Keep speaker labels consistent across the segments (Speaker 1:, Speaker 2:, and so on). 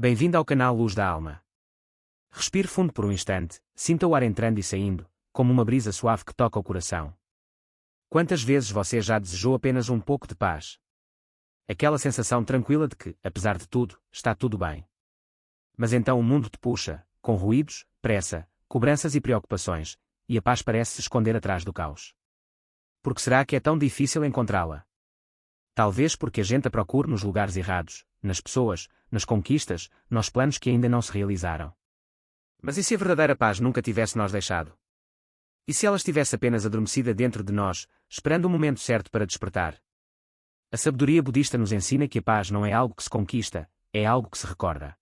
Speaker 1: Bem-vindo ao canal Luz da Alma. Respire fundo por um instante, sinta o ar entrando e saindo, como uma brisa suave que toca o coração. Quantas vezes você já desejou apenas um pouco de paz? Aquela sensação tranquila de que, apesar de tudo, está tudo bem. Mas então o mundo te puxa, com ruídos, pressa, cobranças e preocupações, e a paz parece se esconder atrás do caos. Por que será que é tão difícil encontrá-la? Talvez porque a gente a procura nos lugares errados, nas pessoas, nas conquistas, nos planos que ainda não se realizaram. Mas e se a verdadeira paz nunca tivesse nos deixado? E se ela estivesse apenas adormecida dentro de nós, esperando o momento certo para despertar? A sabedoria budista nos ensina que a paz não é algo que se conquista, é algo que se recorda.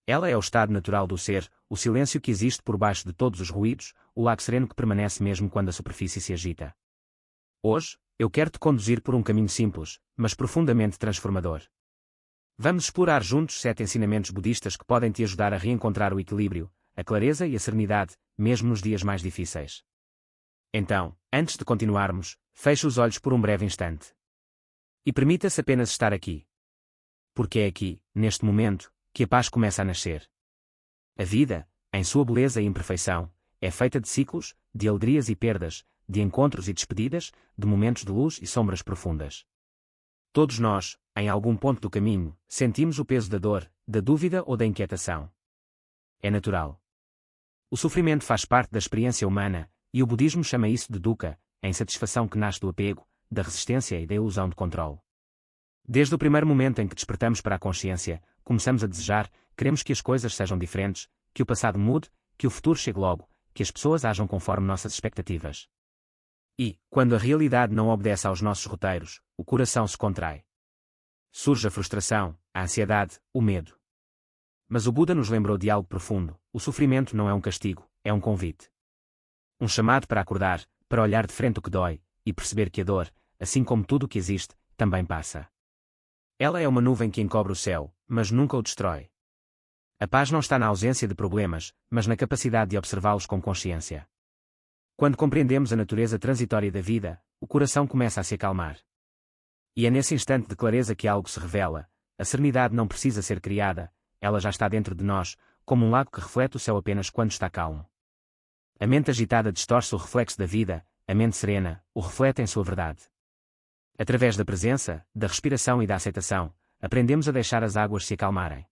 Speaker 1: Ela é o estado natural do ser, o silêncio que existe por baixo de todos os ruídos, o lago sereno que permanece mesmo quando a superfície se agita. Hoje, eu quero te conduzir por um caminho simples, mas profundamente transformador. Vamos explorar juntos 7 ensinamentos budistas que podem te ajudar a reencontrar o equilíbrio, a clareza e a serenidade, mesmo nos dias mais difíceis. Então, antes de continuarmos, feche os olhos por um breve instante. E permita-se apenas estar aqui. Porque é aqui, neste momento, que a paz começa a nascer. A vida, em sua beleza e imperfeição, é feita de ciclos, de alegrias e perdas, de encontros e despedidas, de momentos de luz e sombras profundas. Todos nós, em algum ponto do caminho, sentimos o peso da dor, da dúvida ou da inquietação. É natural. O sofrimento faz parte da experiência humana, e o budismo chama isso de dukkha, a insatisfação que nasce do apego, da resistência e da ilusão de controle. Desde o primeiro momento em que despertamos para a consciência, começamos a desejar, queremos que as coisas sejam diferentes, que o passado mude, que o futuro chegue logo, que as pessoas ajam conforme nossas expectativas. E, quando a realidade não obedece aos nossos roteiros, o coração se contrai. Surge a frustração, a ansiedade, o medo. Mas o Buda nos lembrou de algo profundo: o sofrimento não é um castigo, é um convite. Um chamado para acordar, para olhar de frente o que dói, e perceber que a dor, assim como tudo o que existe, também passa. Ela é uma nuvem que encobre o céu, mas nunca o destrói. A paz não está na ausência de problemas, mas na capacidade de observá-los com consciência. Quando compreendemos a natureza transitória da vida, o coração começa a se acalmar. E é nesse instante de clareza que algo se revela: a serenidade não precisa ser criada, ela já está dentro de nós, como um lago que reflete o céu apenas quando está calmo. A mente agitada distorce o reflexo da vida, a mente serena o reflete em sua verdade. Através da presença, da respiração e da aceitação, aprendemos a deixar as águas se acalmarem.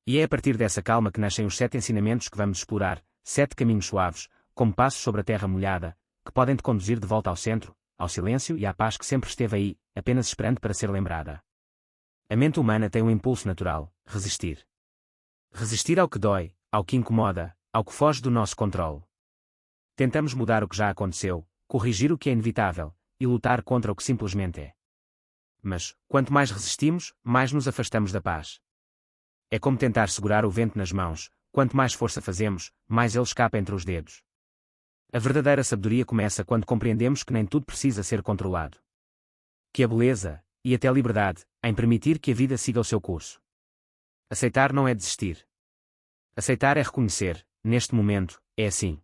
Speaker 1: E é a partir dessa calma que nascem os 7 ensinamentos que vamos explorar, 7 caminhos suaves, como passos sobre a terra molhada, que podem te conduzir de volta ao centro, ao silêncio e à paz que sempre esteve aí, apenas esperando para ser lembrada. A mente humana tem um impulso natural: resistir. Resistir ao que dói, ao que incomoda, ao que foge do nosso controle. Tentamos mudar o que já aconteceu, corrigir o que é inevitável, e lutar contra o que simplesmente é. Mas, quanto mais resistimos, mais nos afastamos da paz. É como tentar segurar o vento nas mãos: quanto mais força fazemos, mais ele escapa entre os dedos. A verdadeira sabedoria começa quando compreendemos que nem tudo precisa ser controlado. Que a beleza, e até a liberdade, em permitir que a vida siga o seu curso. Aceitar não é desistir. Aceitar é reconhecer: neste momento, é assim.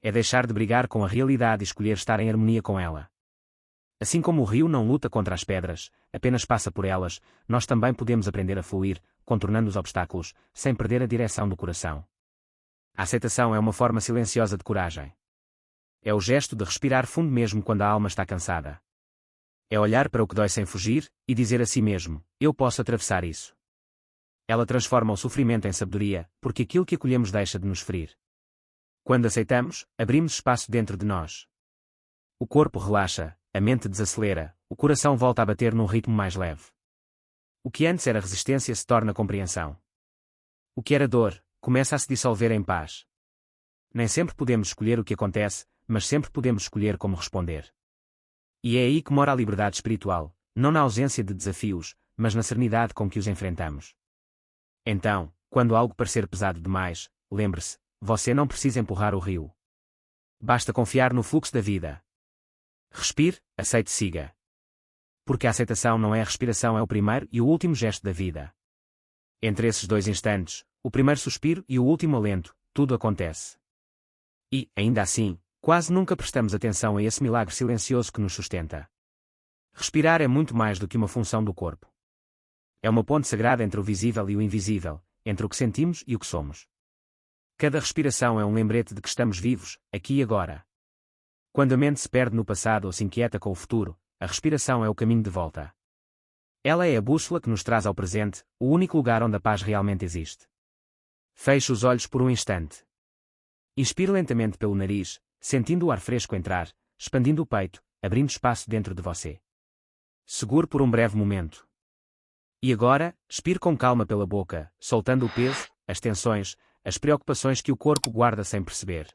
Speaker 1: É deixar de brigar com a realidade e escolher estar em harmonia com ela. Assim como o rio não luta contra as pedras, apenas passa por elas, nós também podemos aprender a fluir, contornando os obstáculos, sem perder a direção do coração. A aceitação é uma forma silenciosa de coragem. É o gesto de respirar fundo mesmo quando a alma está cansada. É olhar para o que dói sem fugir, e dizer a si mesmo: eu posso atravessar isso. Ela transforma o sofrimento em sabedoria, porque aquilo que acolhemos deixa de nos ferir. Quando aceitamos, abrimos espaço dentro de nós. O corpo relaxa, a mente desacelera, o coração volta a bater num ritmo mais leve. O que antes era resistência se torna compreensão. O que era dor começa a se dissolver em paz. Nem sempre podemos escolher o que acontece, mas sempre podemos escolher como responder. E é aí que mora a liberdade espiritual, não na ausência de desafios, mas na serenidade com que os enfrentamos. Então, quando algo parecer pesado demais, lembre-se: você não precisa empurrar o rio. Basta confiar no fluxo da vida. Respire, aceite e siga. Porque a aceitação não é a respiração, é o primeiro e o último gesto da vida. Entre esses 2 instantes, o primeiro suspiro e o último alento, tudo acontece. E, ainda assim, quase nunca prestamos atenção a esse milagre silencioso que nos sustenta. Respirar é muito mais do que uma função do corpo. É uma ponte sagrada entre o visível e o invisível, entre o que sentimos e o que somos. Cada respiração é um lembrete de que estamos vivos, aqui e agora. Quando a mente se perde no passado ou se inquieta com o futuro, a respiração é o caminho de volta. Ela é a bússola que nos traz ao presente, o único lugar onde a paz realmente existe. Feche os olhos por um instante. Inspire lentamente pelo nariz, sentindo o ar fresco entrar, expandindo o peito, abrindo espaço dentro de você. Segure por um breve momento. E agora, expire com calma pela boca, soltando o peso, as tensões, as preocupações que o corpo guarda sem perceber.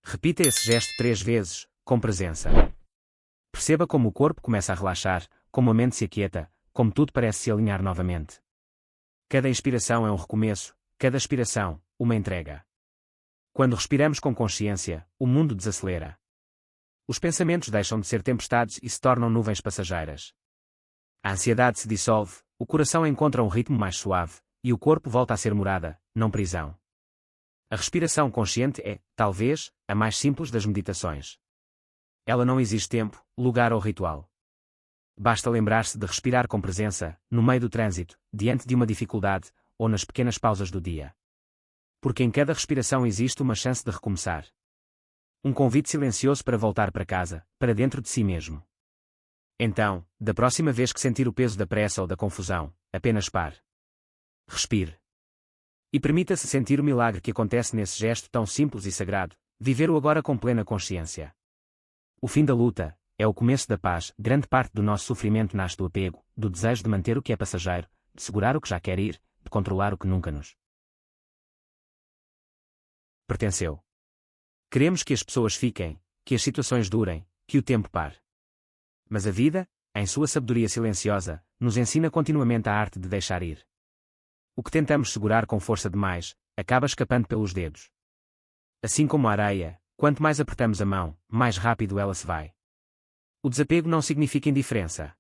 Speaker 1: Repita esse gesto 3 vezes, com presença. Perceba como o corpo começa a relaxar, como a mente se aquieta, como tudo parece se alinhar novamente. Cada inspiração é um recomeço, cada expiração, uma entrega. Quando respiramos com consciência, o mundo desacelera. Os pensamentos deixam de ser tempestades e se tornam nuvens passageiras. A ansiedade se dissolve, o coração encontra um ritmo mais suave, e o corpo volta a ser morada, não prisão. A respiração consciente é, talvez, a mais simples das meditações. Ela não exige tempo, lugar ou ritual. Basta lembrar-se de respirar com presença, no meio do trânsito, diante de uma dificuldade, ou nas pequenas pausas do dia. Porque em cada respiração existe uma chance de recomeçar. Um convite silencioso para voltar para casa, para dentro de si mesmo. Então, da próxima vez que sentir o peso da pressa ou da confusão, apenas pare. Respire. E permita-se sentir o milagre que acontece nesse gesto tão simples e sagrado, viver o agora com plena consciência. O fim da luta é o começo da paz. Grande parte do nosso sofrimento nasce do apego, do desejo de manter o que é passageiro, de segurar o que já quer ir, de controlar o que nunca nos pertenceu. Queremos que as pessoas fiquem, que as situações durem, que o tempo pare. Mas a vida, em sua sabedoria silenciosa, nos ensina continuamente a arte de deixar ir. O que tentamos segurar com força demais, acaba escapando pelos dedos. Assim como a areia, quanto mais apertamos a mão, mais rápido ela se vai. O desapego não significa indiferença.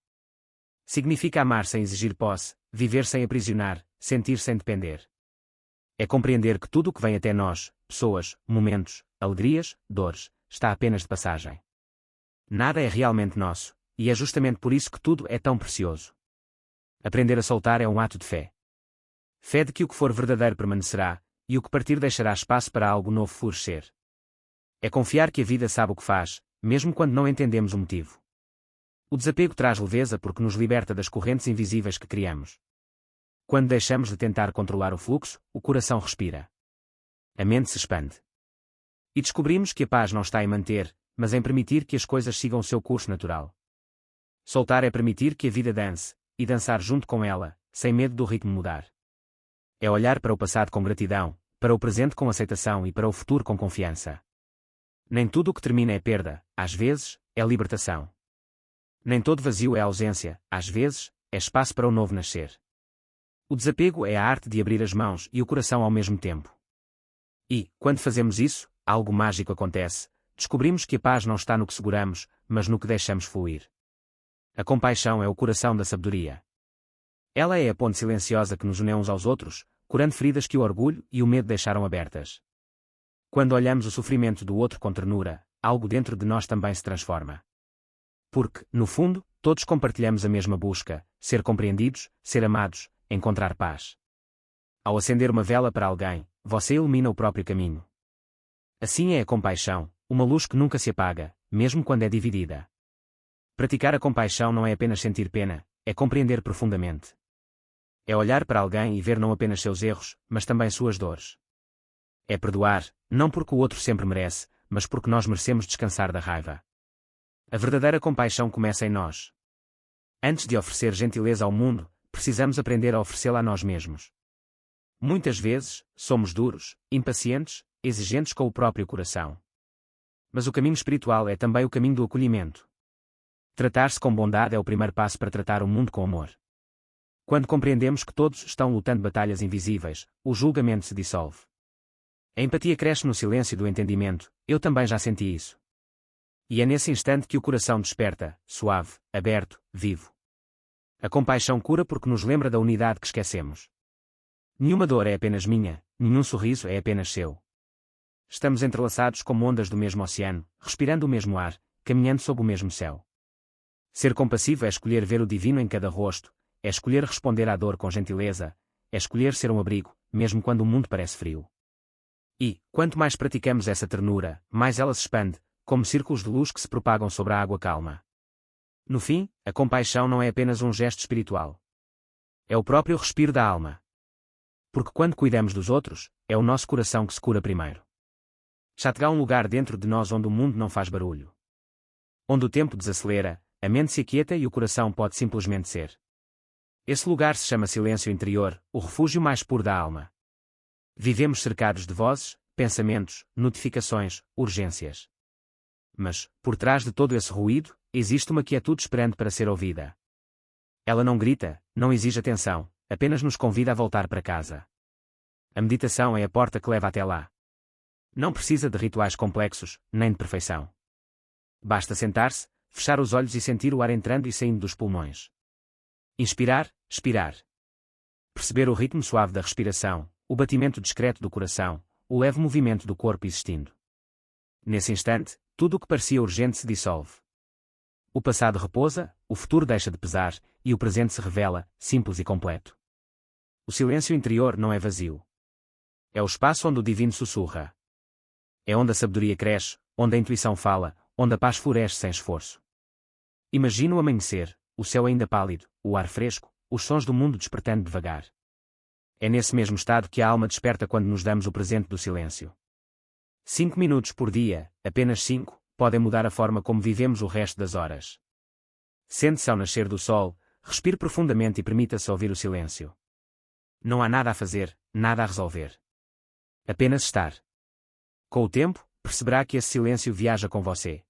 Speaker 1: Significa amar sem exigir posse, viver sem aprisionar, sentir sem depender. É compreender que tudo o que vem até nós, pessoas, momentos, alegrias, dores, está apenas de passagem. Nada é realmente nosso, e é justamente por isso que tudo é tão precioso. Aprender a soltar é um ato de fé. Fé de que o que for verdadeiro permanecerá, e o que partir deixará espaço para algo novo florescer. É confiar que a vida sabe o que faz, mesmo quando não entendemos o motivo. O desapego traz leveza porque nos liberta das correntes invisíveis que criamos. Quando deixamos de tentar controlar o fluxo, o coração respira. A mente se expande. E descobrimos que a paz não está em manter, mas em permitir que as coisas sigam o seu curso natural. Soltar é permitir que a vida dance, e dançar junto com ela, sem medo do ritmo mudar. É olhar para o passado com gratidão, para o presente com aceitação e para o futuro com confiança. Nem tudo o que termina é perda, às vezes, é libertação. Nem todo vazio é ausência, às vezes, é espaço para o novo nascer. O desapego é a arte de abrir as mãos e o coração ao mesmo tempo. E, quando fazemos isso, algo mágico acontece, descobrimos que a paz não está no que seguramos, mas no que deixamos fluir. A compaixão é o coração da sabedoria. Ela é a ponte silenciosa que nos une uns aos outros, curando feridas que o orgulho e o medo deixaram abertas. Quando olhamos o sofrimento do outro com ternura, algo dentro de nós também se transforma. Porque, no fundo, todos compartilhamos a mesma busca, ser compreendidos, ser amados, encontrar paz. Ao acender uma vela para alguém, você ilumina o próprio caminho. Assim é a compaixão, uma luz que nunca se apaga, mesmo quando é dividida. Praticar a compaixão não é apenas sentir pena, é compreender profundamente. É olhar para alguém e ver não apenas seus erros, mas também suas dores. É perdoar, não porque o outro sempre merece, mas porque nós merecemos descansar da raiva. A verdadeira compaixão começa em nós. Antes de oferecer gentileza ao mundo, precisamos aprender a oferecê-la a nós mesmos. Muitas vezes, somos duros, impacientes, exigentes com o próprio coração. Mas o caminho espiritual é também o caminho do acolhimento. Tratar-se com bondade é o primeiro passo para tratar o mundo com amor. Quando compreendemos que todos estão lutando batalhas invisíveis, o julgamento se dissolve. A empatia cresce no silêncio do entendimento, eu também já senti isso. E é nesse instante que o coração desperta, suave, aberto, vivo. A compaixão cura porque nos lembra da unidade que esquecemos. Nenhuma dor é apenas minha, nenhum sorriso é apenas seu. Estamos entrelaçados como ondas do mesmo oceano, respirando o mesmo ar, caminhando sob o mesmo céu. Ser compassivo é escolher ver o divino em cada rosto, é escolher responder à dor com gentileza, é escolher ser um abrigo, mesmo quando o mundo parece frio. E, quanto mais praticamos essa ternura, mais ela se expande, como círculos de luz que se propagam sobre a água calma. No fim, a compaixão não é apenas um gesto espiritual. É o próprio respiro da alma. Porque quando cuidamos dos outros, é o nosso coração que se cura primeiro. Já terá um lugar dentro de nós onde o mundo não faz barulho. Onde o tempo desacelera, a mente se aquieta e o coração pode simplesmente ser. Esse lugar se chama silêncio interior, o refúgio mais puro da alma. Vivemos cercados de vozes, pensamentos, notificações, urgências. Mas, por trás de todo esse ruído, existe uma quietude esperando para ser ouvida. Ela não grita, não exige atenção, apenas nos convida a voltar para casa. A meditação é a porta que leva até lá. Não precisa de rituais complexos, nem de perfeição. Basta sentar-se, fechar os olhos e sentir o ar entrando e saindo dos pulmões. Inspirar, expirar. Perceber o ritmo suave da respiração, o batimento discreto do coração, o leve movimento do corpo existindo. Nesse instante, tudo o que parecia urgente se dissolve. O passado repousa, o futuro deixa de pesar, e o presente se revela, simples e completo. O silêncio interior não é vazio. É o espaço onde o divino sussurra. É onde a sabedoria cresce, onde a intuição fala, onde a paz floresce sem esforço. Imagina o amanhecer, o céu ainda pálido, o ar fresco, os sons do mundo despertando devagar. É nesse mesmo estado que a alma desperta quando nos damos o presente do silêncio. 5 minutos por dia, apenas 5, podem mudar a forma como vivemos o resto das horas. Sente-se ao nascer do sol, respire profundamente e permita-se ouvir o silêncio. Não há nada a fazer, nada a resolver. Apenas estar. Com o tempo, perceberá que esse silêncio viaja com você.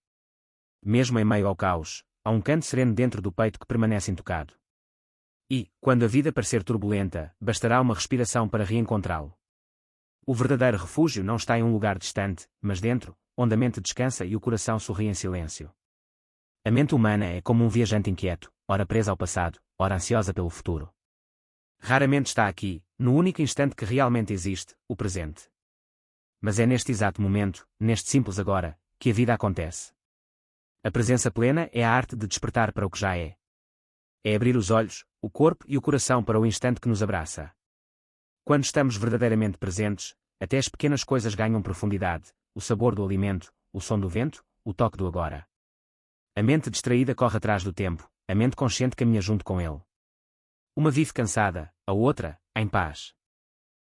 Speaker 1: Mesmo em meio ao caos, há um canto sereno dentro do peito que permanece intocado. E, quando a vida parecer turbulenta, bastará uma respiração para reencontrá-lo. O verdadeiro refúgio não está em um lugar distante, mas dentro, onde a mente descansa e o coração sorri em silêncio. A mente humana é como um viajante inquieto, ora presa ao passado, ora ansiosa pelo futuro. Raramente está aqui, no único instante que realmente existe, o presente. Mas é neste exato momento, neste simples agora, que a vida acontece. A presença plena é a arte de despertar para o que já é. É abrir os olhos, o corpo e o coração para o instante que nos abraça. Quando estamos verdadeiramente presentes, até as pequenas coisas ganham profundidade, o sabor do alimento, o som do vento, o toque do agora. A mente distraída corre atrás do tempo, a mente consciente caminha junto com ele. Uma vive cansada, a outra, em paz.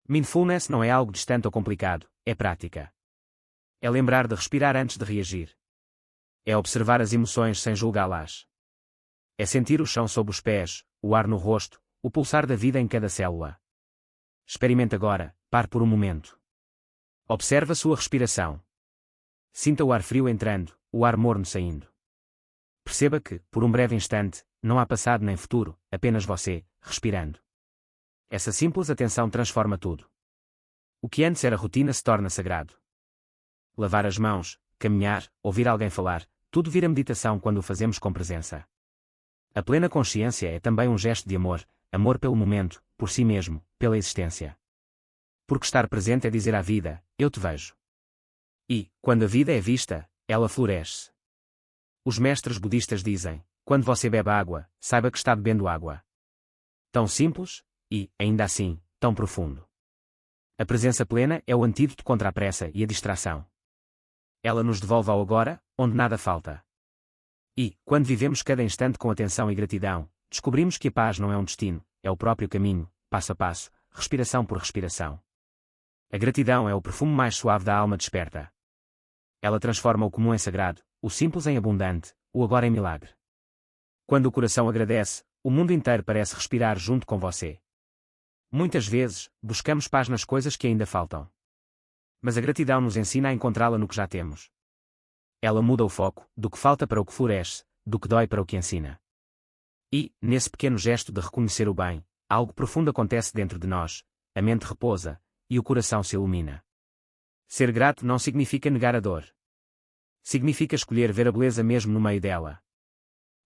Speaker 1: Mindfulness não é algo distante ou complicado, é prática. É lembrar de respirar antes de reagir. É observar as emoções sem julgá-las. É sentir o chão sob os pés, o ar no rosto, o pulsar da vida em cada célula. Experimente agora, pare por um momento. Observe a sua respiração. Sinta o ar frio entrando, o ar morno saindo. Perceba que, por um breve instante, não há passado nem futuro, apenas você, respirando. Essa simples atenção transforma tudo. O que antes era rotina se torna sagrado. Lavar as mãos, caminhar, ouvir alguém falar, tudo vira meditação quando o fazemos com presença. A plena consciência é também um gesto de amor, amor pelo momento, por si mesmo, pela existência. Porque estar presente é dizer à vida, eu te vejo. E, quando a vida é vista, ela floresce. Os mestres budistas dizem, quando você bebe água, saiba que está bebendo água. Tão simples, e, ainda assim, tão profundo. A presença plena é o antídoto contra a pressa e a distração. Ela nos devolve ao agora, onde nada falta. E, quando vivemos cada instante com atenção e gratidão, descobrimos que a paz não é um destino, é o próprio caminho, passo a passo, respiração por respiração. A gratidão é o perfume mais suave da alma desperta. Ela transforma o comum em sagrado, o simples em abundante, o agora em milagre. Quando o coração agradece, o mundo inteiro parece respirar junto com você. Muitas vezes, buscamos paz nas coisas que ainda faltam. Mas a gratidão nos ensina a encontrá-la no que já temos. Ela muda o foco, do que falta para o que floresce, do que dói para o que ensina. E, nesse pequeno gesto de reconhecer o bem, algo profundo acontece dentro de nós, a mente repousa, e o coração se ilumina. Ser grato não significa negar a dor. Significa escolher ver a beleza mesmo no meio dela.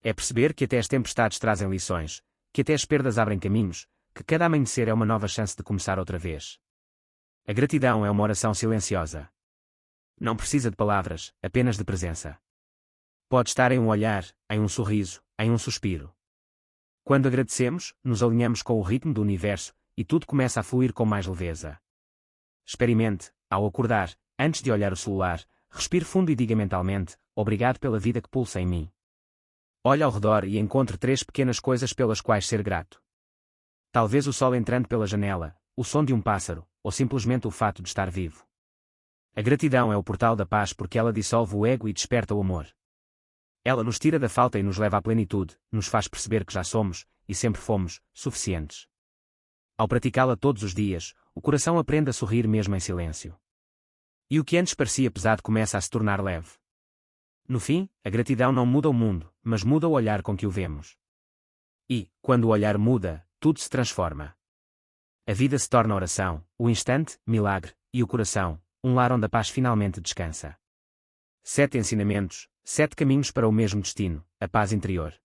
Speaker 1: É perceber que até as tempestades trazem lições, que até as perdas abrem caminhos, que cada amanhecer é uma nova chance de começar outra vez. A gratidão é uma oração silenciosa. Não precisa de palavras, apenas de presença. Pode estar em um olhar, em um sorriso, em um suspiro. Quando agradecemos, nos alinhamos com o ritmo do universo, e tudo começa a fluir com mais leveza. Experimente, ao acordar, antes de olhar o celular, respire fundo e diga mentalmente: obrigado pela vida que pulsa em mim. Olhe ao redor e encontre 3 pequenas coisas pelas quais ser grato. Talvez o sol entrando pela janela, o som de um pássaro, ou simplesmente o fato de estar vivo. A gratidão é o portal da paz porque ela dissolve o ego e desperta o amor. Ela nos tira da falta e nos leva à plenitude, nos faz perceber que já somos, e sempre fomos, suficientes. Ao praticá-la todos os dias, o coração aprende a sorrir mesmo em silêncio. E o que antes parecia pesado começa a se tornar leve. No fim, a gratidão não muda o mundo, mas muda o olhar com que o vemos. E, quando o olhar muda, tudo se transforma. A vida se torna oração, o instante, milagre, e o coração, um lar onde a paz finalmente descansa. 7 ensinamentos, 7 caminhos para o mesmo destino, a paz interior.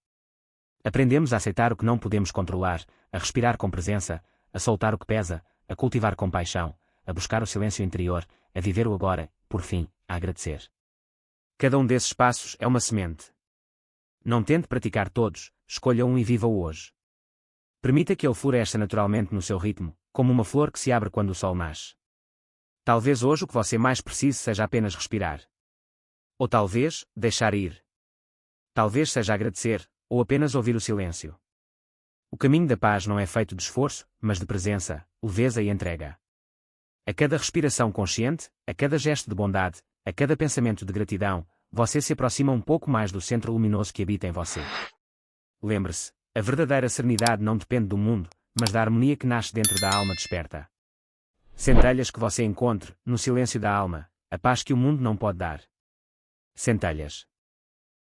Speaker 1: Aprendemos a aceitar o que não podemos controlar, a respirar com presença, a soltar o que pesa, a cultivar compaixão, a buscar o silêncio interior, a viver o agora, por fim, a agradecer. Cada um desses passos é uma semente. Não tente praticar todos, escolha um e viva-o hoje. Permita que ele floresça naturalmente no seu ritmo, como uma flor que se abre quando o sol nasce. Talvez hoje o que você mais precise seja apenas respirar. Ou talvez, deixar ir. Talvez seja agradecer, ou apenas ouvir o silêncio. O caminho da paz não é feito de esforço, mas de presença, leveza e entrega. A cada respiração consciente, a cada gesto de bondade, a cada pensamento de gratidão, você se aproxima um pouco mais do centro luminoso que habita em você. Lembre-se, a verdadeira serenidade não depende do mundo, mas da harmonia que nasce dentro da alma desperta. Centelhas que você encontre, no silêncio da alma, a paz que o mundo não pode dar. Centelhas.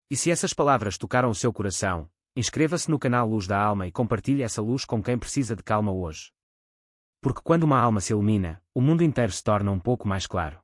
Speaker 1: E se essas palavras tocaram o seu coração, inscreva-se no canal Luz da Alma e compartilhe essa luz com quem precisa de calma hoje. Porque quando uma alma se ilumina, o mundo inteiro se torna um pouco mais claro.